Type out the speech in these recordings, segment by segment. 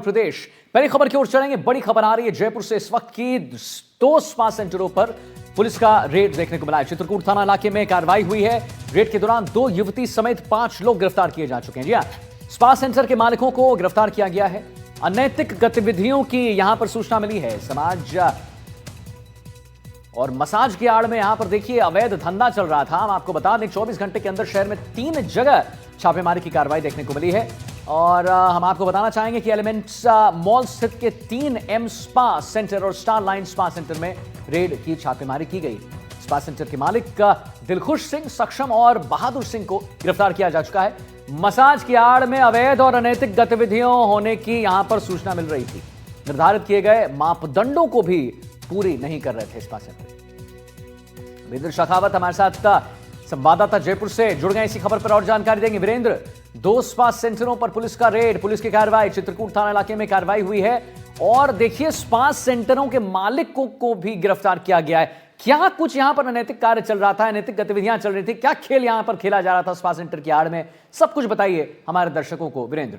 प्रदेश। पहली खबर की ओर चलेंगे। बड़ी खबर आ रही है जयपुर से इस वक्त की। 2 स्पा सेंटरों पर पुलिस का रेड देखने को मिला है। चित्रकूट थाना इलाके में कार्रवाई हुई है। रेड के दौरान 2 युवती समेत 5 लोग गिरफ्तार किए जा चुके हैं। जी हां, स्पा सेंटर के मालिकों को गिरफ्तार किया गया है। अनैतिक गतिविधियों की यहां पर सूचना मिली है। समाज और मसाज की आड़ में यहां पर देखिए अवैध धंधा चल रहा था। हम आपको बता दें 24 घंटे के अंदर शहर में 3 जगह छापेमारी की कार्रवाई देखने को मिली है। और हम आपको बताना चाहेंगे कि एलिमेंट्स मॉल स्थित के 3 एम स्पा सेंटर और स्टार लाइन स्पा सेंटर में रेड की छापेमारी की गई। स्पा सेंटर के मालिक दिलखुश सिंह, सक्षम और बहादुर सिंह को गिरफ्तार किया जा चुका है। मसाज की आड़ में अवैध और अनैतिक गतिविधियों होने की यहां पर सूचना मिल रही थी। निर्धारित किए गए मापदंडों को भी पूरी नहीं कर रहे थे स्पा सेंटर। वीरेंद्र शेखावत हमारे साथ संवाददाता जयपुर से जुड़ गए, इसी खबर पर और जानकारी देंगे। वीरेंद्र, 2 स्पा सेंटरों पर पुलिस का रेड, पुलिस की कार्रवाई, चित्रकूट थाना इलाके में कार्रवाई हुई है और देखिए स्पा सेंटरों के मालिकों को भी गिरफ्तार किया गया है। क्या कुछ यहां पर अनैतिक कार्य चल रहा था, अनैतिक गतिविधियां चल रही थी, क्या खेल यहां पर खेला जा रहा था स्पा सेंटर की आड़ में, सब कुछ बताइए हमारे दर्शकों को वीरेंद्र।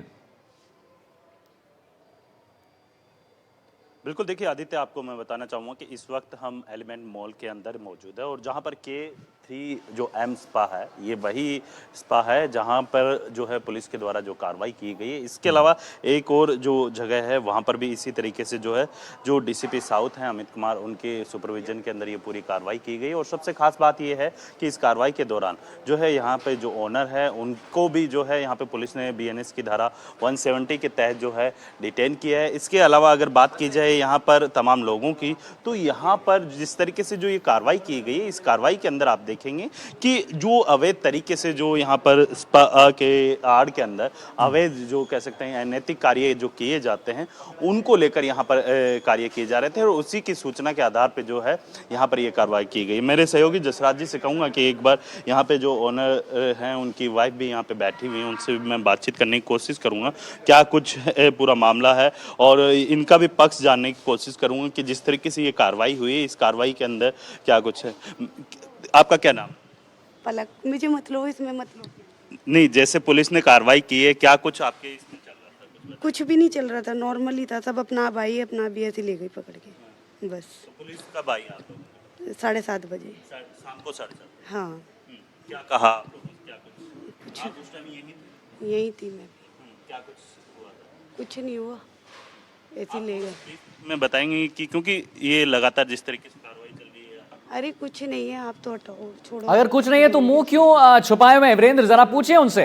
बिल्कुल, देखिए आदित्य, आपको मैं बताना चाहूँगा कि इस वक्त हम एलिमेंट मॉल के अंदर मौजूद है और जहाँ पर K3 जो एम स्पा है, ये वही स्पा है जहाँ पर जो है पुलिस के द्वारा जो कार्रवाई की गई है। इसके अलावा एक और जो जगह है वहाँ पर भी इसी तरीके से जो है जो DCP साउथ हैं अमित कुमार, उनके सुपरविजन के अंदर ये पूरी कार्रवाई की गई। और सबसे खास बात ये है कि इस कार्रवाई के दौरान जो है यहाँ पे जो ओनर है उनको भी जो है यहाँ पे पुलिस ने BNS की धारा 170 के तहत जो है डिटेन किया है। इसके अलावा अगर बात की जाए यहाँ पर तमाम लोगों की, तो यहाँ पर जिस तरीके से जो ये कार्रवाई की गई है, इस कार्रवाई के अंदर आप देखेंगे कि जो अवैध तरीके से जो यहाँ पर स्पा के आड़ के अंदर अवैध जो कह सकते हैं अनैतिक कार्य जो किए जाते हैं, उनको लेकर यहाँ पर कार्य किए जा रहे थे और उसी की सूचना के आधार पर जो है यहाँ पर ये कार्रवाई की गई। मेरे सहयोगी जसराज जी से कहूँगा कि एक बार यहाँ पे जो ओनर हैं, उनकी वाइफ भी यहाँ पे बैठी हुई है, उनसे भी मैं बातचीत करने की कोशिश करूँगा क्या कुछ पूरा मामला है और इनका भी पक्ष जानने की कोशिश करूंगा कि जिस तरीके से ये कार्रवाई हुई, इस कार्रवाई के अंदर क्या कुछ है। आपका क्या नाम? पलक। मुझे मतलब इसमें मतलब नहीं, जैसे पुलिस ने कार्रवाई की है, क्या कुछ आपके इसमें चल रहा था? कुछ भी नहीं चल रहा था, नॉर्मल ही था। सब अपना भाई अपना भी ऐसे ले गई पकड़ के बस। तो पुलिस कब आई आप लोग? 7:30 बजे शाम को 7:30। हाँ। क्या कहा आप लोगों ने? क्या कुछ आप उस टाइम यही थी मैं भी। क्या कुछ हुआ था? कुछ नहीं हुआ, ऐसे ले गए। मैं बताएंगे कि क्योंकि ये लगातार जिस तरीके से कार्रवाई चल रही है। अरे कुछ नहीं है, आप तो हटाओ, छोड़ो। अगर कुछ नहीं है तो मुंह क्यों छुपाए हुए हैं? वीरेंद्र, जरा पूछिए उनसे,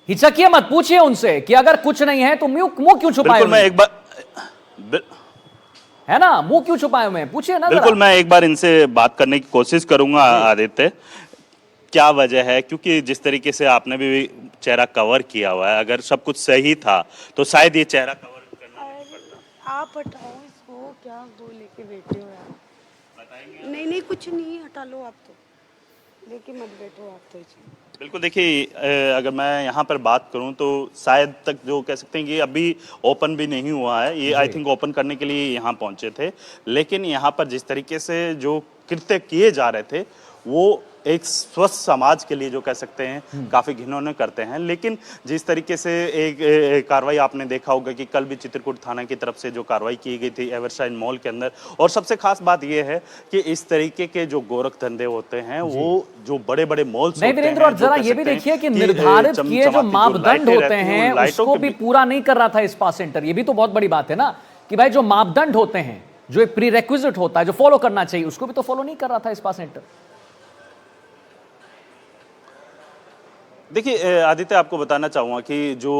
हिचकिए मत, पूछिए उनसे कि अगर कुछ नहीं है तो मुंह क्यों छुपाए हुए हैं? मैं एक बार है ना, मुंह क्यों छुपाए हुए हैं, पूछिए ना। बिल्कुल, मैं एक बार इनसे बात करने की कोशिश करूंगा। आदित्य, क्या वजह है? क्योंकि जिस तरीके से आपने भी चेहरा कवर किया हुआ है, अगर सब कुछ सही था तो शायद ये चेहरा कवर करना नहीं पड़ता। आप हटाओ इसको, क्या वो लेके बैठे हो यार? बताएंगे? नहीं कुछ नहीं, हटा लो, आप तो लेके मत बैठो आप तो। बिल्कुल, देखिए अगर मैं यहाँ पर बात करूँ तो शायद तक जो कह सकते हैं कि अभी ओपन भी नहीं हुआ है। ये आई थिंक ओपन करने के लिए यहाँ पहुँचे थे, लेकिन यहाँ पर जिस तरीके से जो कृत्य किए जा रहे थे वो एक स्वस्थ समाज के लिए जो कह सकते हैं काफी घिनौने करते हैं। लेकिन जिस तरीके से एक कार्रवाई आपने देखा होगा कि कल भी चित्रकूट थाना की तरफ से जो कार्रवाई की गई थी एवरसाइड मॉल के अंदर, और सबसे खास बात यह है कि इस तरीके के जो गोरख धंधे होते हैं वो जो बड़े बड़े मॉल्स होते हैं, और जरा ये भी देखिए कि निर्धारित किए जो मापदंड होते हैं उसको भी पूरा नहीं कर रहा था स्पा सेंटर। ये भी तो बहुत बड़ी बात है ना कि भाई जो मापदंड होते हैं, जो एक प्री रिक्विजिट होता है, जो फॉलो करना चाहिए, उसको भी तो फॉलो नहीं कर रहा था स्पा सेंटर। देखिए आदित्य, आपको बताना चाहूँगा कि जो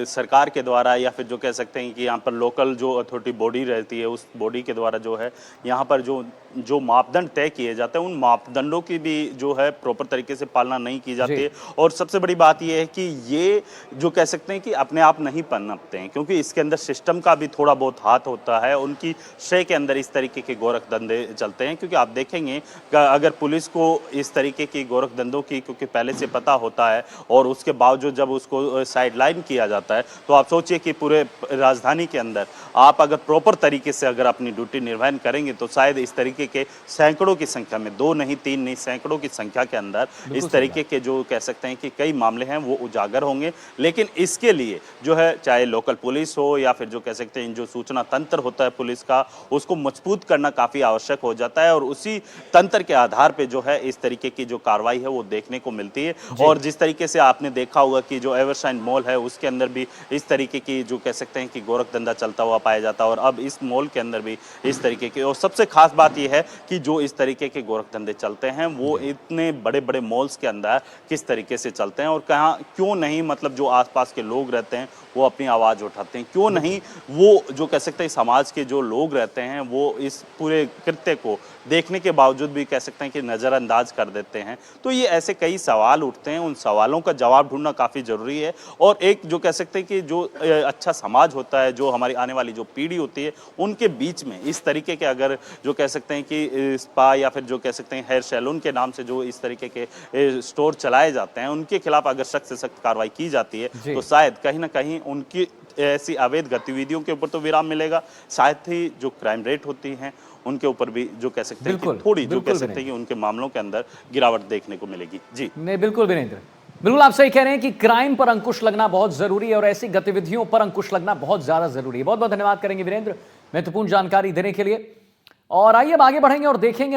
सरकार के द्वारा या फिर जो कह सकते हैं कि यहाँ पर लोकल जो अथॉरिटी बॉडी रहती है, उस बॉडी के द्वारा जो है यहाँ पर जो मापदंड तय किए जाते हैं, उन मापदंडों की भी जो है प्रॉपर तरीके से पालना नहीं की जाती है। और सबसे बड़ी बात यह है कि ये जो कह सकते हैं कि अपने आप नहीं पनपते हैं, क्योंकि इसके अंदर सिस्टम का भी थोड़ा बहुत हाथ होता है। उनकी शय के अंदर इस तरीके के गोरख धंधे चलते हैं, क्योंकि आप देखेंगे अगर पुलिस को इस तरीके की गोरख धंधों की क्योंकि पहले से पता होता है है और उसके बावजूद जब उसको साइडलाइन किया जाता है, तो आप सोचिए कि पूरे राजधानी के अंदर आप अगर प्रॉपर तरीके से अगर अपनी ड्यूटी निर्वहन करेंगे तो शायद इस तरीके के सैकड़ों की संख्या में, 2 नहीं 3 नहीं सैकड़ों की संख्या के अंदर इस तरीके के जो कह सकते हैं कि कई मामले हैं वो उजागर होंगे। लेकिन इसके लिए जो है चाहे लोकल पुलिस हो या फिर जो कह सकते हैं जो सूचना तंत्र होता है पुलिस का, उसको मजबूत करना काफी आवश्यक हो जाता है और उसी तंत्र के आधार पे जो है इस तरीके की जो कार्रवाई है वो देखने को मिलती है। और जिस तरीके से आपने देखा होगा कि जो एवरशाइन मॉल है उसके अंदर भी इस तरीके की जो कह सकते हैं कि गोरख धंधा चलता हुआ पाया जाता है और अब इस मॉल के अंदर भी इस तरीके की। और सबसे खास बात यह है कि जो इस तरीके के गोरख धंधे चलते हैं वो इतने बड़े बड़े मॉल्स के अंदर किस तरीके से चलते हैं और कहाँ क्यों नहीं, मतलब जो आसपास के लोग रहते हैं वो अपनी आवाज उठाते हैं, क्यों नहीं वो जो कह सकते हैं समाज के जो लोग रहते हैं वो इस पूरे कृत्य को देखने के बावजूद भी कह सकते हैं कि नज़रअंदाज कर देते हैं। तो ये ऐसे कई सवाल उठते हैं, उन सवालों का जवाब ढूंढना काफ़ी ज़रूरी है और एक जो कह सकते हैं कि जो अच्छा समाज होता है, जो हमारी आने वाली जो पीढ़ी होती है, उनके बीच में इस तरीके के अगर जो कह सकते हैं कि स्पा या फिर जो कह सकते हैं हेयर सैलून के नाम से जो इस तरीके के स्टोर चलाए जाते हैं, उनके खिलाफ अगर सख्त से सख्त कार्रवाई की जाती है तो शायद कहीं ना कहीं उनकी ऐसी अवैध गतिविधियों के ऊपर तो विराम मिलेगा, साथ ही जो क्राइम रेट होती हैं उनके ऊपर भी जो कह सकते हैं कि थोड़ी जो कह सकते हैं कि उनके मामलों के अंदर गिरावट देखने को मिलेगी। जी नहीं, बिल्कुल वीरेंद्र, बिल्कुल आप सही कह रहे हैं कि क्राइम पर अंकुश लगना बहुत जरूरी है और ऐसी गतिविधियों पर अंकुश लगना बहुत ज्यादा जरूरी है। बहुत बहुत धन्यवाद करेंगे वीरेंद्र महत्वपूर्ण जानकारी देने के लिए। और आइए अब आगे बढ़ेंगे और देखेंगे